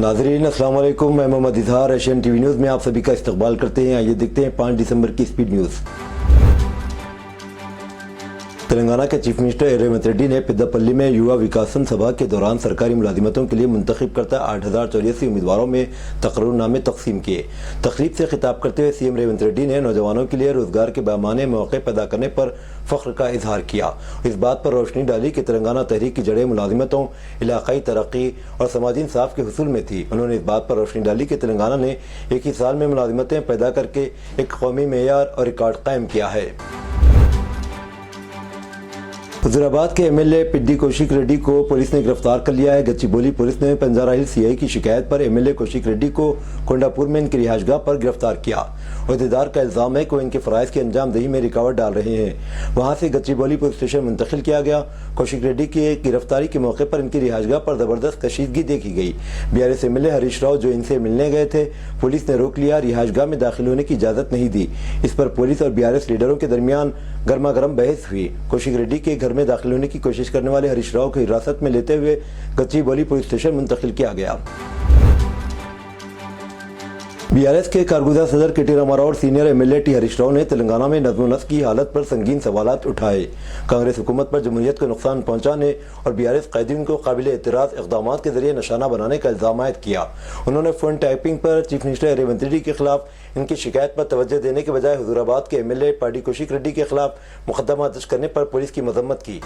नाज़रीन अस्सलाम वालेकुम, मैं Mohammad Izhar Asian TV news में आप सभी का इस्तकबाल करते हैं। आइए देखते हैं 5 दिसंबर की स्पीड न्यूज़। तेलंगाना के चीफ मिनिस्टर रेवंत रेड्डी ने पेद्दापल्ली में युवा विकासन सभा के दौरान सरकारी मुलाजिमतों के लिए मुंतखब करता 8084 उम्मीदवारों में तकर्रुरनामे तकसीम किए। तकरीब से खिताब करते हुए सीएम रेवंत रेड्डी ने नौजवानों के लिए रोजगार के बामाने मौके पैदा करने पर फख्र का इजहार किया। इस बात पर रोशनी डाली कि तेलंगाना तहरीक की जड़ें मुलाजिमतों, इलाकाई तरक्की और समाजी इंसाफ के हुसूल में थी। उन्होंने इस बात पर रोशनी डाली कि तेलंगाना ने एक ही साल में मुलाजिमतें पैदा करके एक कौमी मेयार और रिकॉर्ड कायम किया है। हुजूराबाद के एमएलए पिड्डी कौशिक रेड्डी को पुलिस ने गिरफ्तार कर लिया है। गच्चीबोली पुलिस ने बंजारा हिल्स सीआई की शिकायत पर एमएलए कौशिक रेड्डी को कोंडापुर में इनकी रिहाइशगाह पर गिरफ्तार किया। अहदेदार का इल्जाम है कि वो इनके फराइज की अंजाम दही में रुकावट डाल रहे हैं। वहां से गच्चीबोली पुलिस स्टेशन मुंतकिल किया गया। कौशिक रेड्डी की गिरफ्तारी के मौके पर इनकी रिहाइशगाह पर जबरदस्त कशीदगी देखी गई। बीआरएस एमएलए हरीश राव जो इनसे मिलने गए थे, पुलिस ने रोक लिया। रिहाइशगाह में दाखिल होने की इजाजत नहीं दी। इस पर पुलिस और बीआरएस लीडरों के दरमियान गर्मा गर्म बहस हुई। कौशिक रेड्डी के घर में दाखिल होने की कोशिश करने वाले हरीश राव को हिरासत में लेते हुए गच्चीबोली पुलिस स्टेशन मुंतकिल किया गया। बीआरएस के कारगुजार सदर केटी रामाराव और senior MLA T Harish Rao ने तेलंगाना में नज़्म नस्क की हालत पर संगीन सवालात उठाए। कांग्रेस हुकूमत पर जमहूरियत को नुकसान पहुंचाने और बीआरएस कैदीन को काबिल एतराज़ इक़दामात के जरिए निशाना बनाने का इल्ज़ाम आयद किया। उन्होंने फोन टैपिंग पर चीफ मिनिस्टर रेवंत रेड्डी के खिलाफ इनकी शिकायत पर तवज्जो देने के बजाय हुजूराबाद के एमएलए पार्टी कौशिक रेड्डी के खिलाफ मुकदमा दर्ज करने पर पुलिस की मजम्मत की।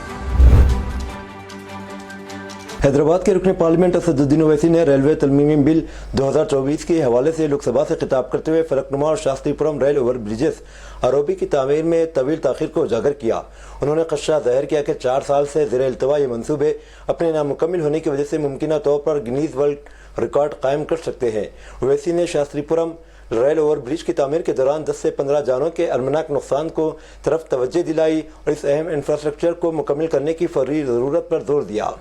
हैदराबाद के रुकन पार्लियामेंट असदुद्दीन ओवैसी ने रेलवे तरमीमी बिल 2024 के हवाले से लोकसभा से खिताब करते हुए फलकनुमा और Shastripuram rail over bridges ROB की तामीर में तवील ताखीर को उजागर किया। उन्होंने खदशा जाहिर किया कि 4 साल से ज़ेर इल्तवा ये मनसूबे अपने नामुकम्मल होने की वजह से मुमकिना तौर पर गिनीज वर्ल्ड रिकॉर्ड कायम कर सकते हैं। ओवैसी ने शास्त्रीपुरम रेल ओवर ब्रिज की तामीर के दौरान 10 से 15 जानों के अरमनाक नुकसान को तरफ तवज्जो दिलाई और इस अहम इंफ्रास्ट्रक्चर को मुकम्मल करने की फौरी ज़रूरत पर जोर दिया।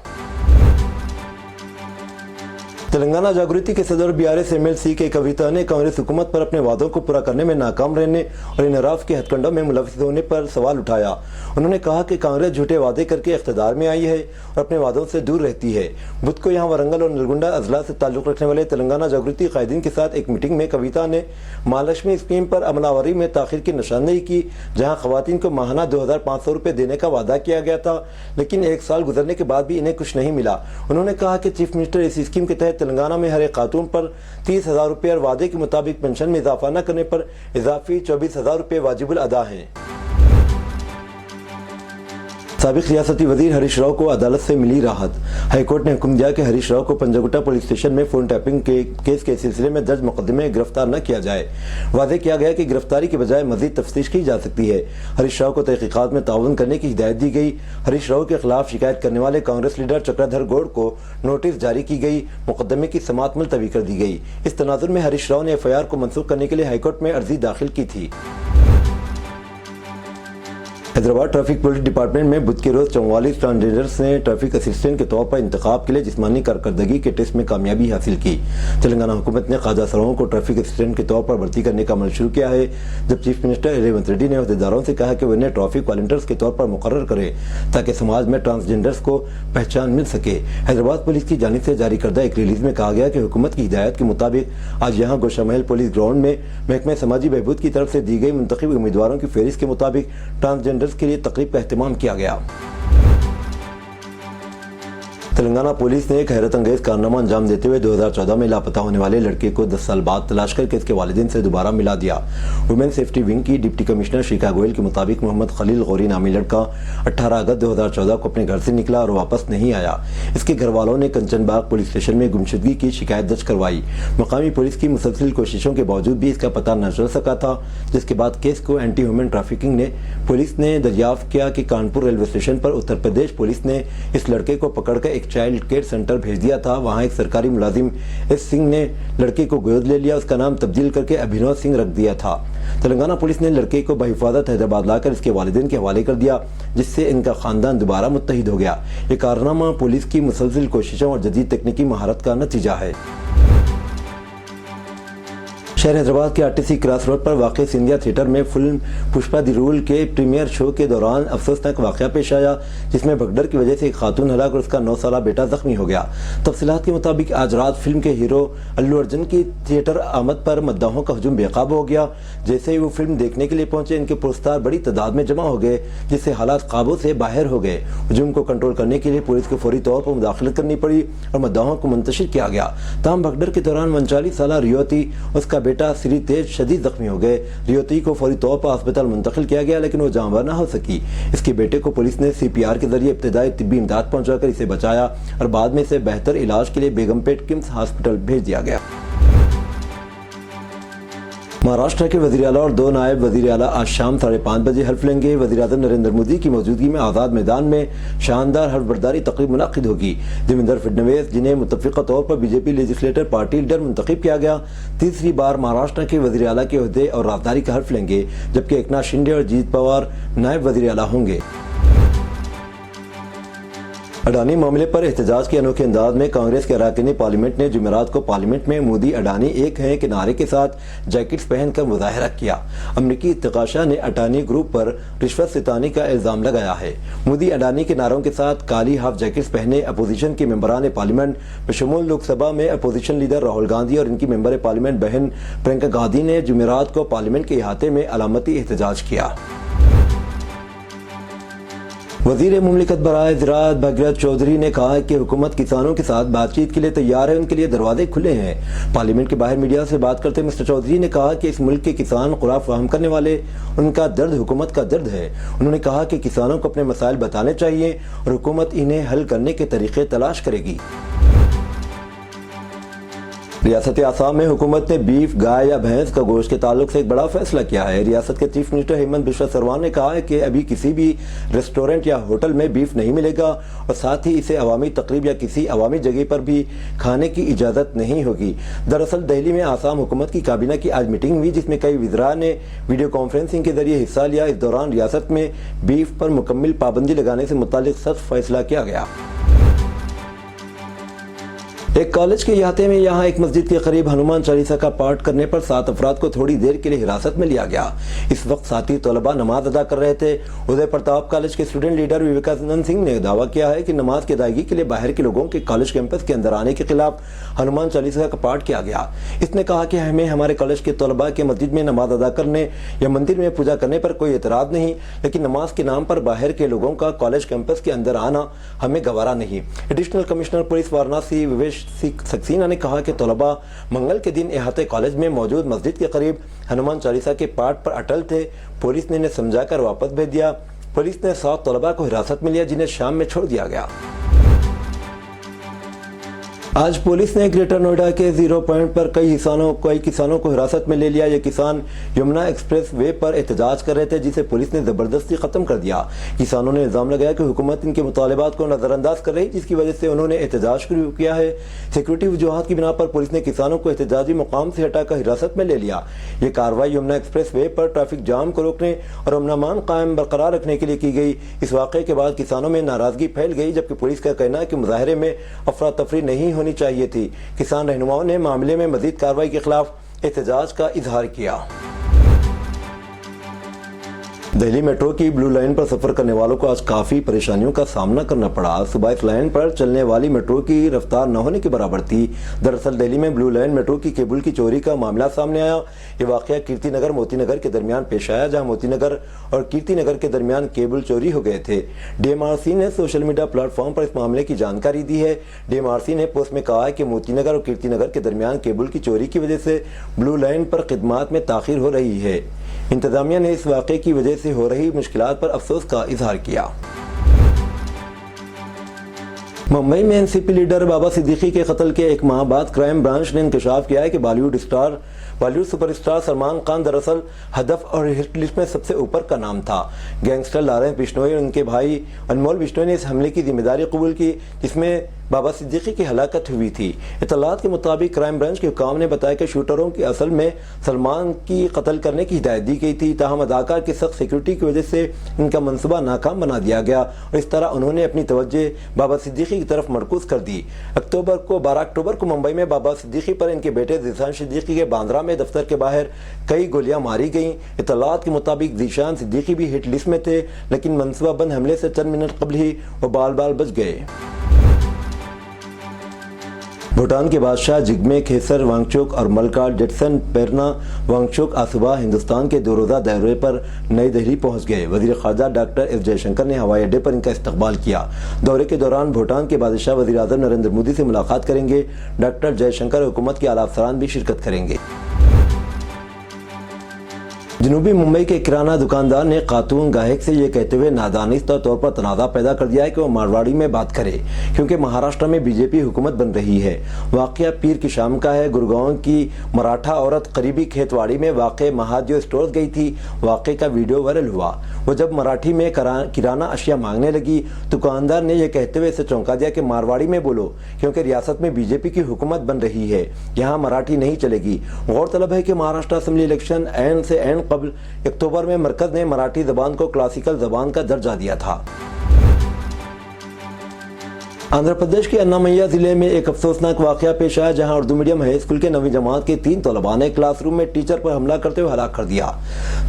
तेलंगाना जागृति के सदर बीआरएस एमएलसी के कविता ने कांग्रेस हुकूमत पर अपने वादों को पूरा करने में नाकाम रहने और इनहराफ के हथकंडों में मुलविस होने पर सवाल उठाया। उन्होंने कहा कि कांग्रेस झूठे वादे करके इख्तिदार में आई है और अपने वादों से दूर रहती है। बुध को यहाँ वारंगल और नलगुंडा अजला से ताल्लुक रखने वाले तेलंगाना जागृति कायदीन के साथ एक मीटिंग में कविता ने महालक्ष्मी स्कीम पर अमलावरी में ताखिर की निशानदेही की, जहाँ खवातीन को माहाना 2500 रुपये देने का वादा किया गया था, लेकिन 1 साल गुजरने के बाद भी इन्हें कुछ नहीं मिला। उन्होंने कहा कि चीफ मिनिस्टर इस स्कीम के तहत तेलंगाना में हर एक खातून पर 30,000 रुपये और वादे के मुताबिक पेंशन में इजाफा न करने पर इजाफी 24,000 रुपये वाजिबुल अदा हैं। साबिक रियासती वजीर हरीश राव को अदालत से मिली राहत। हाईकोर्ट ने हुक्म दिया कि हरीश राव को पंजागुट्टा पुलिस स्टेशन में फोन टैपिंग के केस के सिलसिले में दर्ज मुकदमे में गिरफ्तार न किया जाए। वादे किया गया कि गिरफ्तारी के बजाय मजीद तफ्तीश की जा सकती है। हरीश राव को तहकीकात में ताउन करने की हिदायत दी गई। हरीश राव के खिलाफ शिकायत करने वाले कांग्रेस लीडर चक्रधर गौड़ को नोटिस जारी की गई। मुकदमे की समाअत मुलतवी कर दी गई। इस तनाजुर में हरीश राव ने एफआईआर को मनसूख करने के लिए हाईकोर्ट में अर्जी दाखिल की थी। हैदराबाद ट्रैफिक पुलिस डिपार्टमेंट में बुध के रोज 44 ट्रांसजेंडर्स ने ट्रैफिक असिस्टेंट के तौर पर इंतखाब के लिए जिस्मानी कारकर्दगी के टेस्ट में कामयाबी हासिल की। तेलंगाना हुकूमत ने ख्वाजा सराओं को ट्रैफिक असिस्टेंट के तौर पर भर्ती करने का अमल शुरू किया है, जब चीफ मिनिस्टर रेवंत रेड्डी ने अहदेदारों से कहा कि वो इन्हें ट्रैफिक वॉलंटियर्स के तौर पर मुकर्रर करें ताकि समाज में ट्रांसजेंडर्स को पहचान मिल सके। हैदराबाद पुलिस की जानिब से जारी करदा एक रिलीज में कहा गया कि हुकूमत की हिदायत के मुताबिक आज यहाँ गोशामहल पुलिस ग्राउंड में महकमे समाजी बहबूद की तरफ से दी गई मुंतखब उम्मीदवारों की फहरिस्त के मुताबिक ट्रांसजेंडर्स के लिए तकरीब का एहतमाम किया गया। तेलंगाना पुलिस ने एक हैरत अंगेज कारनामा अंजाम देते हुए 2014 में लापता होने वाले लड़के को 10 साल बाद तलाश करके इसके वालिदैन से दोबारा मिला दिया। वुमेन सेफ्टी विंग की डिप्टी कमिश्नर शिखा गोयल के मुताबिक मोहम्मद खलील गौरी नामी लड़का 18 अगस्त 2014 को अपने घर से निकला और वापस नहीं आया। इसके घर वालों ने कंचनबाग पुलिस स्टेशन में गुमशुदगी की शिकायत दर्ज करवाई। मकामी पुलिस की मुसलसल कोशिशों के बावजूद भी इसका पता न चल सका था, जिसके बाद केस को एंटी ह्यूमन ट्रैफिकिंग ने पुलिस ने दरियाफ्त किया कि कानपुर रेलवे स्टेशन पर उत्तर प्रदेश पुलिस ने इस लड़के को पकड़कर एक चाइल्ड केयर सेंटर भेज दिया था। वहां एक सरकारी मुलाजिम एस सिंह ने लड़के को गोद ले लिया, उसका नाम तब्दील करके अभिनव सिंह रख दिया था। तेलंगाना पुलिस ने लड़के को बहिफाजत हैदराबाद लाकर इसके वालिदैन के हवाले कर दिया, जिससे इनका खानदान दोबारा मुत्तहिद हो गया। ये कारनामा पुलिस की मुसलसल कोशिशों और जदीद तकनीकी महारत का नतीजा है। शहर हैदराबाद के आरटीसी क्रॉस रोड पर वाक़ सिंधिया थिएटर में फिल्म पुष्पा दी रूल के प्रीमियर शो के दौरान अफसोसनाक वाक़या पेश आया, जिसमें भगदड़ की वजह से एक खातून हलाक और उसका 9 साला बेटा जख्मी हो गया। तफसीलात के मुताबिक आज रात फिल्म के हीरो अल्लू अर्जुन की थिएटर आमद पर मद्दाहों का हजूम बेकाबू हो गया। जैसे ही वो फिल्म देखने के लिए पहुंचे, इनके पुरस्कार बड़ी तादाद में जमा हो गए, जिससे हालात काबू से बाहर हो गए। हजूम को कंट्रोल करने के लिए पुलिस को फौरी तौर पर मुदाखलत करनी पड़ी और मद्दाहों को मुंतशिर किया गया। ताहम भगदड़ के दौरान 39 साला रियोती उसका बेटा श्री तेज शदीद जख्मी हो गए। रियोती को फौरी तौर पर अस्पताल मुंतकिल किया गया, लेकिन वो जाँबार न हो सकी। इसके बेटे को पुलिस ने CPR के जरिए इब्तिदाई तिब्बी इमदाद पहुंचाकर इसे बचाया और बाद में इसे बेहतर इलाज के लिए बेगमपेट किम्स हॉस्पिटल भेज दिया गया। महाराष्ट्र के वज़ीर आला और 2 नायब वज़ीर आला आज शाम 5:30 बजे हल्फ लेंगे। वज़ीर आज़म नरेंद्र मोदी की मौजूदगी में आज़ाद मैदान में शानदार हल्फ बर्दारी तकरीब मुनक़िद होगी। देवेंद्र फडणवीस, जिन्हें मुतफ़िक़ा तौर पर BJP लेजिस्लेटर पार्टी लीडर मुंतखब किया गया, तीसरी बार महाराष्ट्र के वज़ीर आला के ओहदे और राजदारी का हल्फ लेंगे, जबकि एकनाथ शिंदे और अजीत पवार नायब वज़ीर आला होंगे। अडानी मामले पर एहतजाज के अनोखे अंदाज में कांग्रेस के अरकान पार्लियामेंट ने जुमेरात को पार्लियामेंट में मोदी अडानी एक हैं के नारे के साथ जैकेट्स पहनकर मुजाहरा किया। अमरीकी इत्तेकाशा ने अडानी ग्रुप पर रिश्वत सितानी का इल्जाम लगाया है। मोदी अडानी के नारों के साथ काली हाफ जैकेट्स पहने अपोजिशन के मेंबरान पार्लियामेंट बशमूल लोकसभा में अपोजिशन लीडर राहुल गांधी और इनकी मेंबर पार्लियामेंट बहन प्रियंका गांधी ने जुमेरात को पार्लियामेंट के अहाते में अलामती एहतजाज किया। वज़ीर मुमलिकत बराए ज़राअत भगीरथ चौधरी ने कहा है कि हुकूमत किसानों के साथ बातचीत के लिए तैयार है, उनके लिए दरवाजे खुले हैं। पार्लियामेंट के बाहर मीडिया से बात करते मिस्टर चौधरी ने कहा कि इस मुल्क के किसान खुराक फराहम करने वाले, उनका दर्द हुकूमत का दर्द है। उन्होंने कहा कि किसानों को अपने मसाइल बताने चाहिए और हुकूमत इन्हें हल करने के तरीके तलाश करेगी। रियासत आसाम में हुकूमत ने बीफ, गाय या भैंस का गोश्त के ताल्लुक से एक बड़ा फैसला किया है। रियासत के चीफ मिनिस्टर हेमंत बिश्वा शर्मा ने कहा है कि अभी किसी भी रेस्टोरेंट या होटल में बीफ नहीं मिलेगा और साथ ही इसे अवामी तकरीब या किसी अवामी जगह पर भी खाने की इजाज़त नहीं होगी। दरअसल दिल्ली में आसाम हुकूमत की काबीना की आज मीटिंग हुई, जिसमें कई वज़ीरा ने वीडियो कॉन्फ्रेंसिंग के जरिए हिस्सा लिया। इस दौरान रियासत में बीफ पर मुकम्मल पाबंदी लगाने से मुतालिक सख्त फैसला किया गया। एक कॉलेज के अहाते में यहाँ एक मस्जिद के करीब हनुमान चालीसा का पाठ करने पर 7 अफराद को थोड़ी देर के लिए हिरासत में लिया गया। इस वक्त साथी तलबा नमाज अदा कर रहे थे। उदय प्रताप कॉलेज के स्टूडेंट लीडर विवेकानंद सिंह ने दावा किया है कि नमाज की अदायगी के लिए बाहर के लोगों के कॉलेज कैंपस के अंदर आने के खिलाफ हनुमान चालीसा का पाठ किया गया। इसने कहा कि हमें हमारे कॉलेज के तलबा के मस्जिद में नमाज अदा करने या मंदिर में पूजा करने पर कोई एतराज़ नहीं, लेकिन नमाज के नाम पर बाहर के लोगों का कॉलेज कैंपस के अंदर आना हमें गवारा नहीं। एडिशनल कमिश्नर पुलिस वाराणसी विवेश सक्सेना ने कहा कि तलबा मंगल के दिन अहाते कॉलेज में मौजूद मस्जिद के करीब हनुमान चालीसा के पाठ पर अटल थे। पुलिस ने इन्हें समझाकर वापस भेज दिया। पुलिस ने 7 तलबा को हिरासत में लिया, जिन्हें शाम में छोड़ दिया गया। आज पुलिस ने ग्रेटर नोएडा के 0 पॉइंट पर कई किसानों को हिरासत में ले लिया। ये किसान यमुना एक्सप्रेस वे पर एहतजाज कर रहे थे, जिसे पुलिस ने जबरदस्ती खत्म कर दिया। किसानों ने इल्जाम लगाया कि हुकूमत इनके मुतालिबात को नजरअंदाज कर रही, जिसकी वजह से उन्होंने एहतजाज शुरू किया है। सिक्योरिटी वजूहात की बिना पर पुलिस ने किसानों को एहतजाजी मुकाम से हटाकर हिरासत में ले लिया। ये कार्रवाई यमुना एक्सप्रेस वे पर ट्रैफिक जाम को रोकने और अमन कायम बरकरार रखने के लिए की गई। इस वाक़े के बाद किसानों में नाराजगी फैल गई, जबकि पुलिस का कहना है कि मुजाहरे में अफरा तफरी नहीं होनी चाहिए थी। किसान रहनुमाओं ने मामले में मजीद कार्रवाई के खिलाफ एहतजाज का इजहार किया। दिल्ली मेट्रो की ब्लू लाइन पर सफर करने वालों को आज काफी परेशानियों का सामना करना पड़ा। सुबह इस लाइन पर चलने वाली मेट्रो की रफ्तार न होने के बराबर थी। दरअसल दिल्ली में ब्लू लाइन मेट्रो की केबल की चोरी का मामला सामने आया। ये वाकया कीर्ति नगर मोतीनगर के दरमियान पेश आया, जहां मोतीनगर और कीर्ति नगर के दरमियान केबल चोरी हो गए थे। DMRC ने सोशल मीडिया प्लेटफॉर्म पर इस मामले की जानकारी दी है। DMRC ने पोस्ट में कहा है कि मोतीनगर और कीर्ति नगर के दरमियान केबल की चोरी की वजह से ब्लू लाइन पर खिदमात में ताखीर हो रही है। इंतजामिया ने इस वाक़े की वजह से हो रही मुश्किलात पर अफसोस का इजहार किया। मुंबई में एनसीपी लीडर बाबा सिद्दीकी के कत्ल के 1 माह बाद क्राइम ब्रांच ने इंकशाफ किया है कि बॉलीवुड सुपरस्टार सलमान खान दरअसल हदफ और हिट लिस्ट में सबसे ऊपर का नाम था। गैंगस्टर लॉरेंस बिश्नोई और उनके भाई अनमोल बिश्नोई ने इस हमले की जिम्मेदारी कबूल की, जिसमें बाबा सिद्दीकी की हलाकत हुई थी। इत्तलात के मुताबिक क्राइम ब्रांच के हुकाम ने बताया कि शूटरों की असल में सलमान की कत्ल करने की हिदायत दी गई थी, ताहम अदाकार की सख्त सिक्योरिटी की वजह से इनका मनसूबा नाकाम बना दिया गया और इस तरह उन्होंने अपनी तवज्जो बाबा सिद्दीकी کی طرف مرکوز کر دی۔ 12 اکتوبر کو ممبئی میں بابا صدیقی پر ان کے بیٹے ذیشان صدیقی کے باندرا میں دفتر کے باہر کئی گولیاں ماری گئیں۔ اطلاعات کے مطابق ذیشان صدیقی بھی ہٹ لسٹ میں تھے، لیکن منصوبہ بند حملے سے چند منٹ قبل ہی وہ بال بچ گئے۔ بھوٹان کے بادشاہ جگمے کھیسر وانگچوک اور ملکہ ڈیٹسن پیرنا وانگچوک آج صبح ہندوستان کے 2 روزہ دورے پر نئی دہلی پہنچ گئے۔ وزیر خارجہ ڈاکٹر ایس جے شنکر نے ہوائی اڈے پر ان کا استقبال کیا۔ دورے کے دوران بھوٹان کے بادشاہ وزیر اعظم نریندر مودی سے ملاقات کریں گے۔ ڈاکٹر جے شنکر حکومت کے اعلیٰ افسران بھی شرکت کریں گے۔ جنوبی ممبئی کے کرانہ دکاندار نے خاتون گاہک سے یہ کہتے ہوئے نادانستہ طور پر تنازع پیدا کر دیا ہے کہ وہ مارواڑی میں بات کرے کیونکہ مہاراشٹر میں بی جے پی حکومت بن رہی ہے۔ واقعہ پیر کی شام کا ہے۔ گڑگاؤں کی مراٹھا عورت قریبی کھیتواڑی میں واقع مہادیو اسٹورز گئی تھی۔ واقعے کا ویڈیو وائرل ہوا۔ وہ جب مراٹھی میں کرانہ اشیاء مانگنے لگی، دکاندار نے یہ کہتے ہوئے اسے چونکا دیا کہ مارواڑی میں بولو کیونکہ ریاست میں بی جے پی کی حکومت بن رہی ہے، یہاں مراٹھی نہیں چلے گی۔ غورطلب ہے کہ مہاراشٹر اسمبلی الیکشن عین سے عین قبل اکتوبر میں مرکز نے مراٹھی زبان کو کلاسیکل زبان کا درجہ دیا تھا۔ آندھرا پردیش کے انامیا ضلع میں ایک افسوسناک واقعہ پیش آیا جہاں اردو میڈیم ہائی اسکول کے 9ویں جماعت کے 3 طلباء نے کلاس روم میں ٹیچر پر حملہ کرتے ہوئے ہلاک کر دیا۔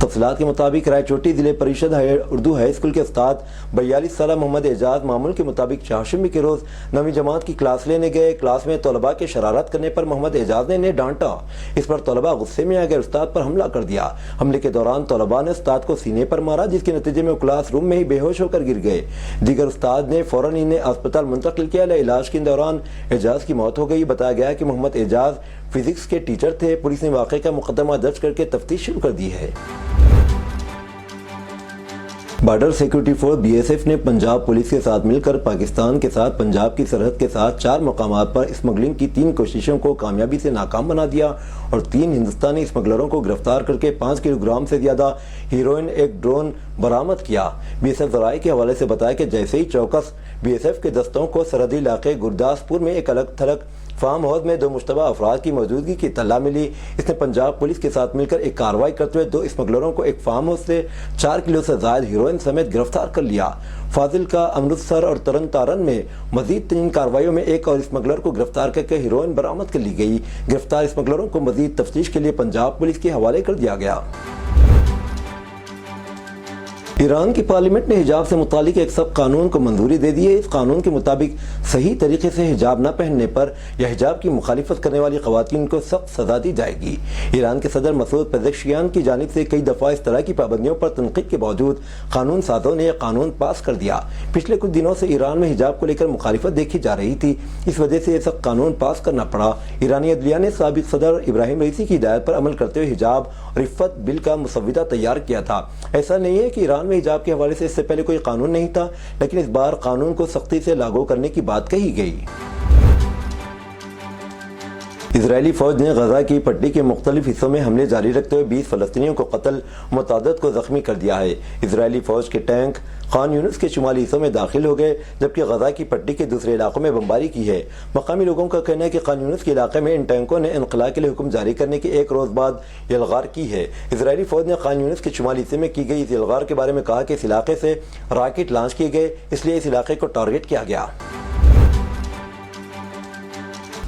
تفصیلات کے مطابق رائے چوٹی ضلع پریشد اردو ہائی اسکول کے استاد 42 سالہ محمد اعجاز معمول کے مطابق چہارشنبے کے روز 9ویں جماعت کی کلاس لینے گئے۔ کلاس میں طلباء کے شرارت کرنے پر محمد اعجاز نے انہیں ڈانٹا۔ اس پر طلباء غصے میں آ گئے، استاد پر حملہ کر دیا۔ حملے کے دوران طلباء نے استاد کو سینے پر مارا جس کے نتیجے میں وہ کلاس روم میں ہی بے ہوش ہو کر گر گئے۔ دیگر استاد نے فوراً انہیں اسپتال منتقل کیا۔ علاج کے دوران اعجاز کی موت ہو گئی۔ بتایا گیا کہ محمد اعجاز فزکس کے ٹیچر تھے۔ پولیس نے واقعے کا مقدمہ درج کر کے تفتیش شروع کر دی ہے۔ Border security force B S F نے پنجاب پولیس کے ساتھ مل کر پاکستان کے ساتھ پنجاب کی سرحد کے ساتھ 4 مقامات پر اسمگلنگ کی 3 کوششوں کو کامیابی سے ناکام بنا دیا اور 3 ہندوستانی اسمگلروں کو گرفتار کر کے 5 کلو گرام سے زیادہ ہیروئن ایک ڈرون برآمد کیا۔ بی ایس ایف ذرائع کے حوالے سے بتایا کہ جیسے ہی چوکس بی ایس ایف کے دستوں کو سرحدی علاقے گرداسپور میں ایک الگ تھلگ فارم ہاؤس میں 2 مشتبہ افراد کی موجودگی کی اطلاع ملی، اس نے پنجاب پولیس کے ساتھ مل کر ایک کارروائی کرتے ہوئے 2 اسمگلروں کو ایک فارم ہاؤس سے 4 کلو سے زائد ہیروئن سمیت گرفتار کر لیا۔ فاضلکا، امرتسر اور ترن تارن میں مزید 3 کارروائیوں میں ایک اور اسمگلر کو گرفتار کر کے ہیروئن برآمد کر لی گئی۔ گرفتار اسمگلروں کو مزید تفتیش کے لیے پنجاب پولیس کے حوالے کر دیا گیا۔ ایران کی پارلیمنٹ نے حجاب سے متعلق ایک سخت قانون کو منظوری دے دی ہے۔ اس قانون کے مطابق صحیح طریقے سے حجاب نہ پہننے پر یا حجاب کی مخالفت کرنے والی خواتین کو سخت سزا دی جائے گی۔ ایران کے صدر مسعود پزشکیان کی جانب سے کئی دفعہ اس طرح کی پابندیوں پر تنقید کے باوجود قانون سازوں نے یہ قانون پاس کر دیا۔ پچھلے کچھ دنوں سے ایران میں حجاب کو لے کر مخالفت دیکھی جا رہی تھی، اس وجہ سے یہ سخت قانون پاس کرنا پڑا۔ ایرانی عدلیہ نے سابق صدر ابراہیم رئیسی کی ہدایت پر عمل کرتے ہوئے حجاب اور عفت بل کا مسودہ تیار کیا تھا۔ ایسا نہیں ہے کہ ایران میں حجاب کے حوالے سے اس سے پہلے کوئی قانون نہیں تھا، لیکن اس بار قانون کو سختی سے لاگو کرنے کی بات کہی گئی۔ اسرائیلی فوج نے غزہ کی پٹی کے مختلف حصوں میں حملے جاری رکھتے ہوئے 20 فلسطینیوں کو قتل، متعدد کو زخمی کر دیا ہے۔ اسرائیلی فوج کے ٹینک خان یونس کے شمالی حصوں میں داخل ہو گئے جبکہ غزہ کی پٹی کے دوسرے علاقوں میں بمباری کی ہے۔ مقامی لوگوں کا کہنا ہے کہ خان یونس کے علاقے میں ان ٹینکوں نے انخلاء کے لیے حکم جاری کرنے کے 1 روز بعد یلغار کی ہے۔ اسرائیلی فوج نے خان یونس کے شمالی حصے میں کی گئی اس یلغار کے بارے میں کہا کہ اس علاقے سے راکٹ لانچ کیے گئے، اس لیے اس علاقے کو ٹارگٹ کیا گیا۔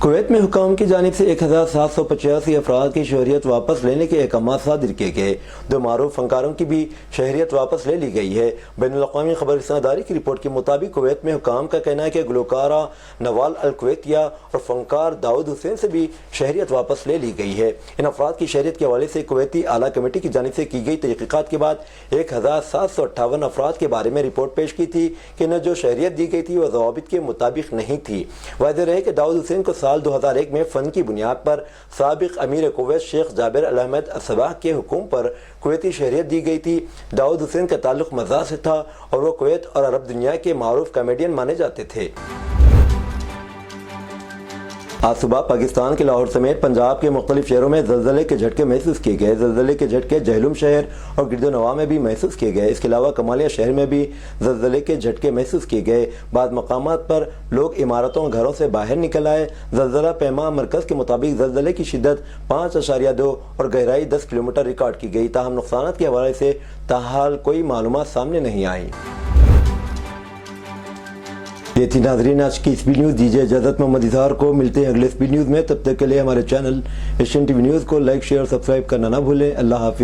کویت میں حکام کی جانب سے 1785 افراد کی شہریت واپس لینے کے احکامات صادر کیے گئے۔ 2 معروف فنکاروں کی بھی شہریت واپس لے لی گئی ہے۔ بین الاقوامی خبر رساں ادارے کی رپورٹ کے مطابق کویت میں حکام کا کہنا ہے کہ گلوکارہ نوال الکویتیہ اور فنکار داؤد حسین سے بھی شہریت واپس لے لی گئی ہے۔ ان افراد کی شہریت کے حوالے سے کویتی اعلیٰ کمیٹی کی جانب سے کی گئی تحقیقات کے بعد 1758 افراد کے بارے میں رپورٹ پیش کی تھی کہ انہیں جو شہریت دی گئی تھی وہ ضوابط کے مطابق نہیں تھی۔ واضح رہے کہ داؤد حسین کو سال 2001 میں فن کی بنیاد پر سابق امیر کویت شیخ جابر الاحمد الصباح کے حکم پر کویتی شہریت دی گئی تھی۔ داؤد حسین کا تعلق مزاح سے تھا اور وہ کویت اور عرب دنیا کے معروف کامیڈین مانے جاتے تھے۔ آج صبح پاکستان کے لاہور سمیت پنجاب کے مختلف شہروں میں زلزلے کے جھٹکے محسوس کیے گئے۔ زلزلے کے جھٹکے جہلم شہر اور گرد و نواح میں بھی محسوس کیے گئے۔ اس کے علاوہ کمالیہ شہر میں بھی زلزلے کے جھٹکے محسوس کیے گئے۔ بعض مقامات پر لوگ عمارتوں اور گھروں سے باہر نکل آئے۔ زلزلہ پیما مرکز کے مطابق زلزلے کی شدت 5.2 اور گہرائی 10 کلومیٹر ریکارڈ کی گئی، تاہم نقصانات کے حوالے سے تاحال کوئی معلومات سامنے نہیں آئیں۔ یہ تھی ناظرین آج کی اسپیڈ نیوز. دیجیے اجازت محمد اظہار کو. ملتے ہیں اگلے اسپیڈ نیوز میں. تب تک کے لیے ہمارے channel Asian T V news کو لائک شیئر سبسکرائب کرنا نہ بھولیں. اللہ حافظ.